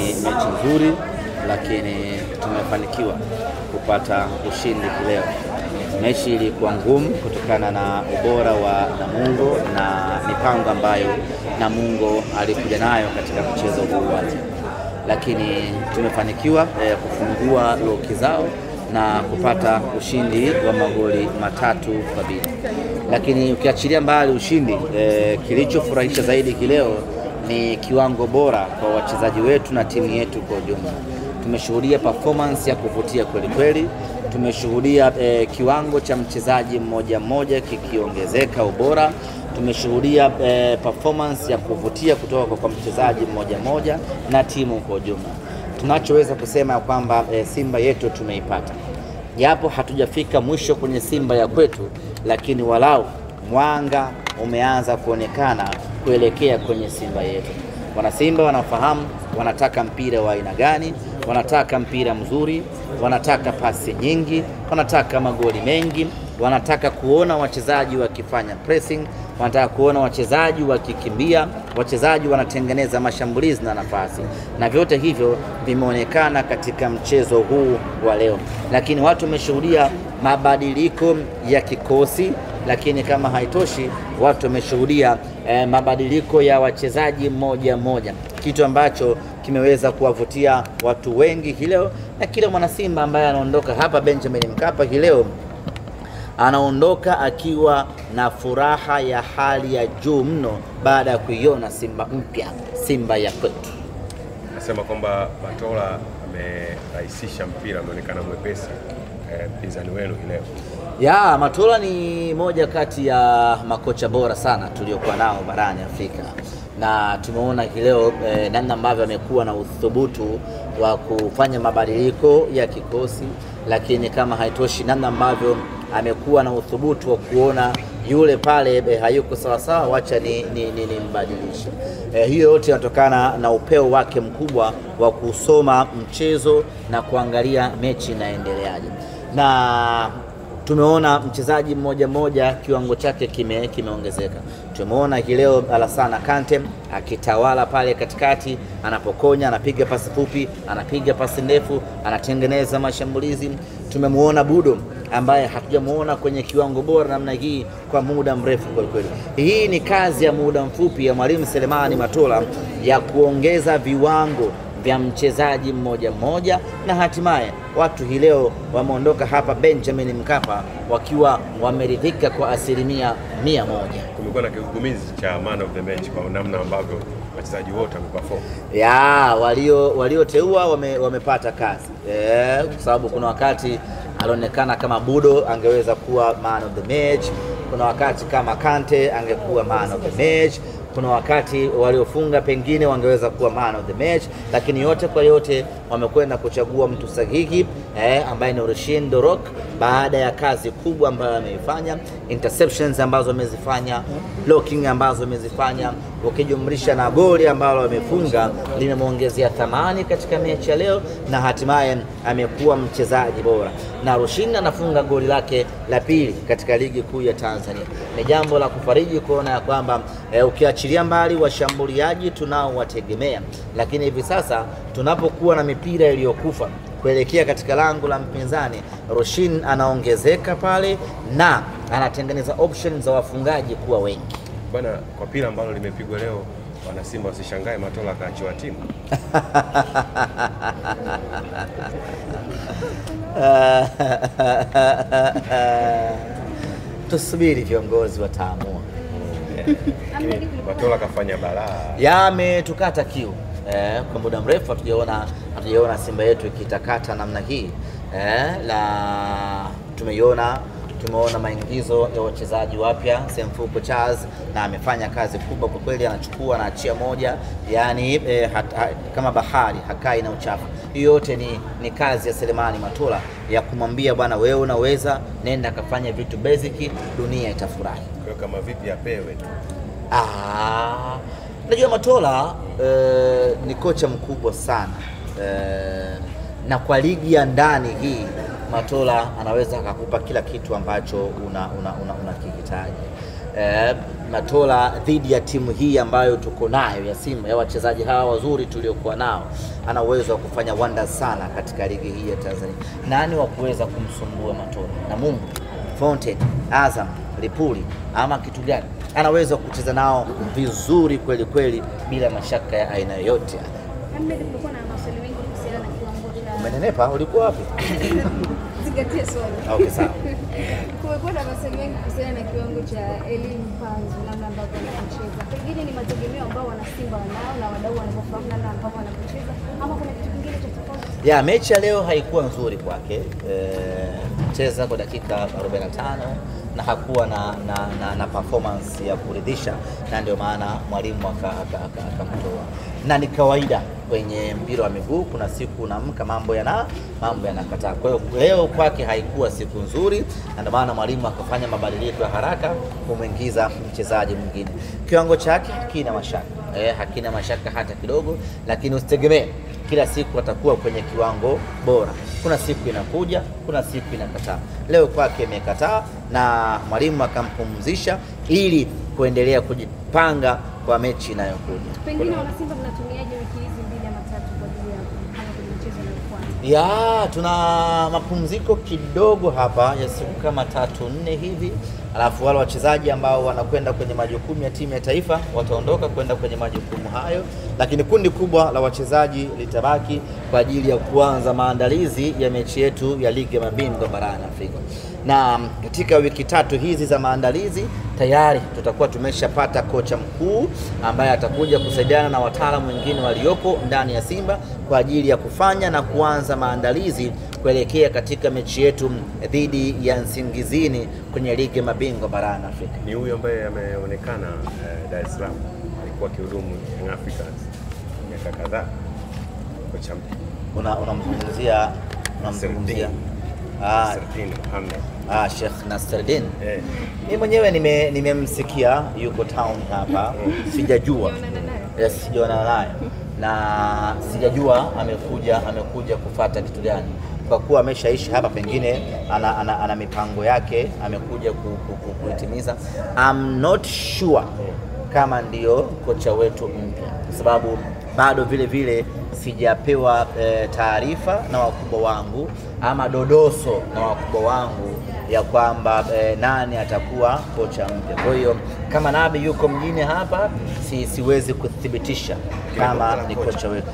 mechi nzuri, lakini tumefanikiwa kupata ushindi leo. Mechi ilikuwa ngumu kutokana na ubora wa Namungo na mipango ambayo Namungo alikuja nayo katika mchezo huu wote, lakini tumefanikiwa kufungua loki zao na kupata ushindi wa magoli 3-2. Lakini ukiachilia mbali ushindi, kilichofurahisha zaidi kileo ni kiwango bora kwa wachezaji wetu na timu yetu kwa ujumla. Tumeshuhudia performance ya kuvutia kweli kweli. Tumeshuhudia kiwango cha mchezaji mmoja mmoja kikiongezeka ubora. Tumeshuhudia performance ya kuvutia kutoka kwa mchezaji mmoja mmoja na timu kwa ujumla. Tunachoweza kusema kwamba Simba yetu tumeipata. Japo hatujafika mwisho kwenye Simba ya kwetu, lakini walau mwanga umeanza kuonekana kuelekea kwenye Simba yetu. Wana Simba wanafahamu wanataka mpira wa aina gani, wanataka mpira mzuri, wanataka pasi nyingi, wanataka magoli mengi, wanataka kuona wachezaji wakifanya pressing, wanataka kuona wachezaji wakikimbia, wachezaji wanatengeneza mashambulizi na nafasi. Na vyote hivyo vimeonekana katika mchezo huu wa leo. Lakini watu wameshuhudia mabadiliko ya kikosi, lakini kama haitoshi watu wameshuhudia mabadiliko ya wachezaji mmoja mmoja, kitu ambacho kimeweza kuwavutia watu wengi leo. Na kila mwana Simba ambaye anaondoka hapa Benjamin Mkapa leo anaondoka akiwa na furaha ya hali ya juu mno baada ya kuiona Simba mpya, Simba ya kwetu. Nasema kwamba Matola amerahisisha mpira, ameonekana mwepesi mpinzani wenu leo. Ya, Matola ni moja kati ya makocha bora sana tuliokuwa nao barani Afrika, na tumeona leo namna ambavyo amekuwa na uthubutu wa kufanya mabadiliko ya kikosi, lakini kama haitoshi namna ambavyo amekuwa na uthubutu wa kuona yule pale hayuko sawa sawa, wacha ni mbadilishe. Hiyo yote inatokana na upeo wake mkubwa wa kusoma mchezo na kuangalia mechi inaendeleaje. Na tumeona mchezaji mmoja mmoja kiwango chake kimeongezeka. Tumeona leo Alassane Kante akitawala pale katikati, anapokonya, anapiga pasi fupi, anapiga pasi ndefu, anatengeneza mashambulizi. Tumemuona Budo ambaye hatujamuona kwenye kiwango bora namna hii kwa muda mrefu kwa kweli. Hii ni kazi ya muda mfupi ya Mwalimu Selemani Matola ya kuongeza viwango vya mchezaji mmoja mmoja, na hatimaye watu leo wameondoka hapa Benjamin Mkapa wakiwa wameridhika kwa 100%. Kumekuwa na kigugumizi cha man of the match kwa namna ambavyo wachezaji wote wameperform. Ya, walioteua wamepata kazi. Kwa sababu kuna wakati alionekana kama Budo angeweza kuwa man of the match, kuna wakati kama Kante angekuwa man of the match, kuna wakati waliofunga pengine wangeweza kuwa man of the match, lakini yote kwa yote wamekwenda kuchagua mtu sahihi ambaye ni Rushin De Reuck, baada ya kazi kubwa ambayo ameifanya, interceptions ambazo amezifanya, blocking ambazo amezifanya, ukijumlisha na goli ambalo amefunga limemuongezea thamani katika mechi ya leo, na hatimaye amekuwa mchezaji bora. Na Rushin anafunga goli lake la pili katika ligi kuu ya Tanzania. Ni jambo la kufariji kuona ya kwamba ukiachilia mbali washambuliaji tunao wategemea, lakini hivi sasa tunapokuwa na mipira iliyokufa kuelekea katika lango la mpinzani, Rushin anaongezeka pale na anatengeneza options za wafungaji kuwa wengi. Bwana, kwa pila ambalo limepigwa leo, wana Simba wasishangae Matola akaachiwa timu. Tusubiri viongozi wataamua. Matola kafanya balaa. Yametukata kiu. Kwa muda mrefu hatujaona Simba yetu ikitakata namna hii. Tumeona maingizo ya wachezaji wapya, Semfuko Charles, na amefanya kazi kubwa kwa kweli, anachukua na achia moja, yani kama bahari hakai na uchafu. Hiyo yote ni kazi ya Selemani Matola ya kumwambia bwana, wewe unaweza, nenda kafanya vitu basic, dunia itafurahi. Kwa kama vipi apewe tu. Najua Matola ni kocha mkubwa sana, na kwa ligi ya ndani hii Matola anaweza akakupa kila kitu ambacho unakihitaji. Matola dhidi ya timu hii ambayo tuko nayo ya Simba, ya wachezaji hawa wazuri tuliokuwa nao, ana uwezo wa kufanya wonders sana katika ligi hii ya Tanzania. Nani wa kuweza kumsumbua Matola? Namungo, Fountain, Azam, Lipuli ama kitu gani? Anaweza kucheza nao vizuri kweli kweli bila mashaka ya aina yoyote. Umenenepa, ulikuwa wapi? Zingatia swali. Okay, sawa. Kumekuwa na maswali mengi kuhusiana na kiwango cha elimu Mpanzu, namna ambavyo anacheza. Pengine ni mategemeo ambao wana Simba wanao na wadau wanapofahamu namna ambavyo anacheza, ama kuna kitu kingine cha tofauti? Ya mechi ya leo haikuwa nzuri kwake. Cheza kwa dakika 45 na hakuwa na performance ya kuridhisha, na ndio maana mwalimu akamtoa. Na ni kawaida kwenye mpira wa miguu, kuna siku unaamka mambo yanakataa. Kwa hiyo leo kwake haikuwa siku nzuri, na ndio maana mwalimu akafanya mabadiliko ya haraka kumwingiza mchezaji mwingine. Kiwango chake hakina mashaka, hakina mashaka hata kidogo, lakini usitegemee kila siku atakuwa kwenye kiwango bora. Kuna siku inakuja, kuna siku inakataa. Leo kwake imekataa na mwalimu akampumzisha ili kuendelea kujipanga kwa mechi inayokuja. Pengine wana Simba mnatumiaje wiki hizi 2 ama 3 kwa ajili ya kufanya kwenye mchezo unaofuata? Tuna mapumziko kidogo hapa ya siku kama 3-4 hivi. Alafu wale wachezaji ambao wanakwenda kwenye majukumu ya timu ya taifa wataondoka kwenda kwenye majukumu hayo, lakini kundi kubwa la wachezaji litabaki kwa ajili ya kuanza maandalizi ya mechi yetu ya ligi ya mabingwa barani Afrika. Na katika wiki 3 hizi za maandalizi tayari tutakuwa tumeshapata kocha mkuu ambaye atakuja kusaidiana na wataalamu wengine waliopo ndani ya Simba kwa ajili ya kufanya na kuanza maandalizi kuelekea katika mechi yetu dhidi ya Nsingizini kwenye ligi ya mabingwa barani Afrika. Ni huyu ambaye ameonekana Dar es Salaam, alikuwa kihudumu Young Africans miaka kadhaa, kocha mpya. Unamzungumzia Sheikh Nasreddin. Mimi mwenyewe nimemsikia yuko town hapa. Sijajua. Sijaona naye. Na sijajua amekuja kufuata kitu gani. Kwa kuwa ameshaishi hapa, pengine ana mipango yake amekuja kuitimiza. I'm not sure kama ndio kocha wetu mpya, kwa sababu bado vile sijapewa taarifa na wakubwa wangu ama dodoso na wakubwa wangu ya kwamba nani atakuwa kocha mpya. Kwa hiyo kama Nabi yuko mjini hapa, siwezi kuthibitisha kama ni kocha wetu.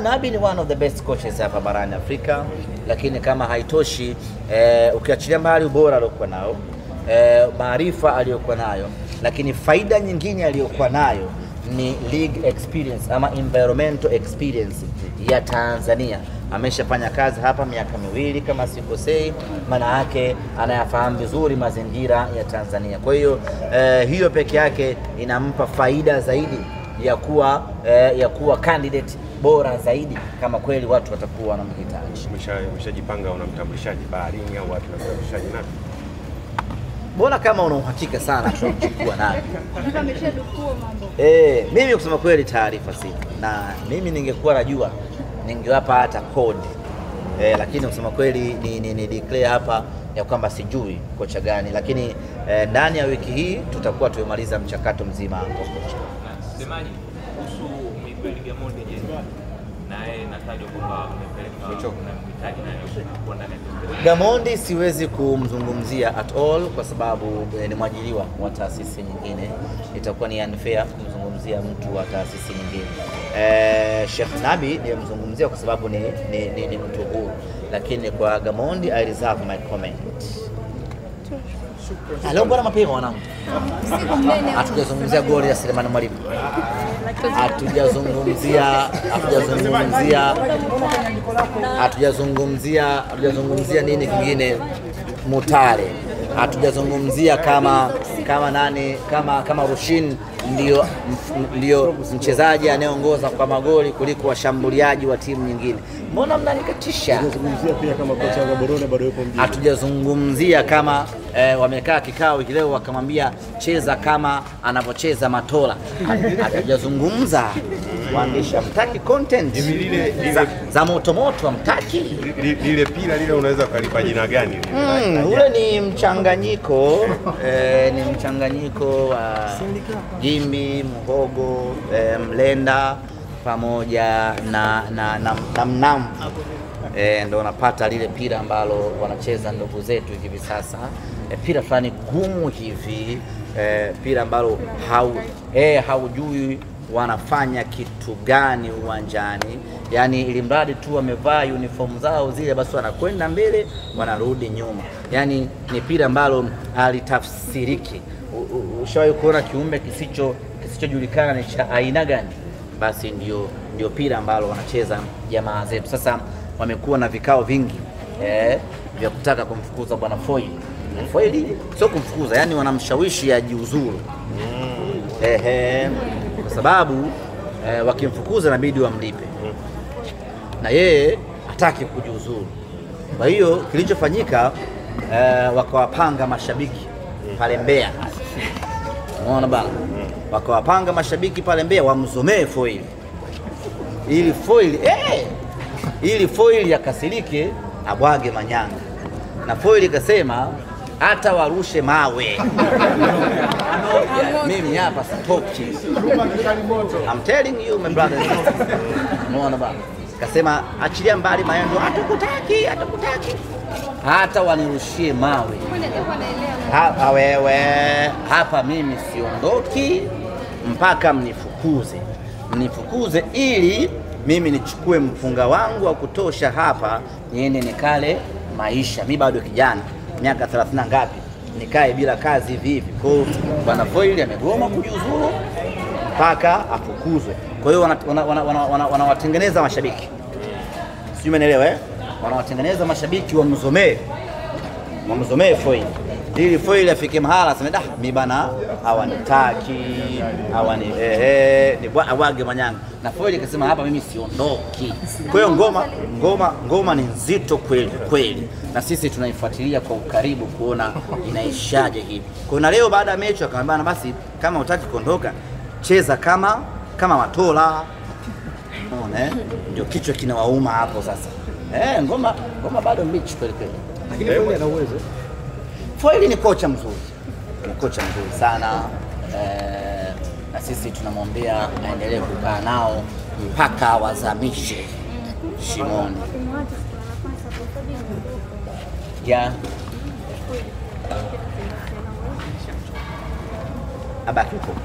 Nabi ni one of the best coaches hapa barani Afrika, lakini kama haitoshi, ukiachilia mbali ubora aliokuwa nao, maarifa aliyokuwa nayo, lakini faida nyingine aliyokuwa nayo ni league experience ama environmental experience ya Tanzania. Ameshafanya kazi hapa miaka 2 kama sikosei, maana yake anayafahamu vizuri mazingira ya Tanzania. Kwa hiyo hiyo peke yake inampa faida zaidi ya kuwa candidate bora zaidi kama kweli watu watakuwa wanamhitaji. Umeshajipanga, unamtambulishaji baharini au watu wanamtambulishaji nani? Mbona kama una uhakika sana tunachukua naye? Ameshadukua mambo. Mimi kusema kweli taarifa sina. Na mimi ningekuwa najua ningewapa hata code. Lakini kusema kweli ni declare hapa ya kwamba sijui kocha gani, lakini ndani ya wiki hii tutakuwa tumemaliza mchakato mzima wa kocha. Semaji kuhusu Miguel Gamondi, je, naye natajwa kwamba amepeleka na mhitaji na ndani ya Gamondi siwezi kumzungumzia at all kwa sababu ni mwajiriwa wa taasisi nyingine. Itakuwa ni unfair kumzungumzia mtu wa taasisi nyingine. Sheikh Nabi nimemzungumzia kwa sababu ni mtu huru, lakini kwa Gamondi I reserve my comment. Leo bwana mapema wanangu. Hatujazungumzia goli ya Selemani Mwalimu. Hatujazungumzia nini kingine Mutale. Hatujazungumzia kama nani kama Rushin ndio mchezaji anayeongoza kwa magoli kuliko washambuliaji wa timu nyingine. mbona mnanikatisha? Tunazungumzia pia kama kocha wa Gaborone bado yupo mjini. Hatujazungumzia kama wamekaa kikao hiki leo wakamwambia cheza kama anavyocheza Matola. Hatujazungumza. Waandishi hamtaki content za moto moto, hamtaki. Lile pila lile unaweza ukalipa jina gani? Ule ni mchanganyiko ni mchanganyiko wa jimbi, muhogo, mlenda pamoja na mnamu. Ndio unapata lile pira ambalo wanacheza ndugu zetu hivi sasa. Pira fulani gumu hivi, pira ambalo haujui wanafanya kitu gani uwanjani, yani ili mradi tu wamevaa uniform zao zile, basi wanakwenda mbele wanarudi nyuma. Yani ni pira ambalo halitafsiriki. Ushawahi kuona kiumbe kisichojulikana ni cha aina gani? Basi ndio pira ambalo wanacheza jamaa zetu. Sasa wamekuwa na vikao vingi vya kutaka kumfukuza bwana Foil. Foil sio kumfukuza, yani wanamshawishi ajiuzuru. Kwa sababu wakimfukuza inabidi wamlipe, na yeye hataki kujiuzuru. Kwa hiyo kilichofanyika, wakawapanga mashabiki pale Mbeya. Unaona bana, wakawapanga mashabiki pale Mbeya wamzomee Foil, ili Foil yakasirike abwage manyanga, na Foil ikasema hata warushe mawe mimi hapa sitoki. I'm telling you my brothers. Unaona bana, kasema achilia mbali Mayendo, hatukutaki. Hata wanirushie mawe wewe hapa, mimi siondoki mpaka mnifukuze ili mimi nichukue mpunga wangu wa kutosha hapa niende nikale maisha. Mimi bado kijana, miaka 30 ngapi, nikae bila kazi hivi. Kwa hiyo bwana Foil amegoma kujiuzuru mpaka afukuzwe. Kwa hiyo wanawatengeneza mashabiki, sijui umeelewa wanawatengeneza mashabiki wamzomee Foil, ili Foil afike mahala aseme mimi bana hawanitaki, awage manyanga. Na Foil akasema hapa mimi siondoki. Kwa hiyo ngoma ni nzito kweli, na sisi tunaifuatilia kwa ukaribu kuona inaishaje hivi. Kwa na leo baada ya mechi akamwambia basi, kama hutaki kuondoka cheza kama Matola. Unaona ndio kichwa kinawauma hapo sasa. Ngoma bado mbichi kweli. Lakini Foil ana uwezo. Foil ni kocha mzuri sana, na sisi tunamwombea aendelee kukaa nao mpaka wazamishe shimoni. Abaki huko.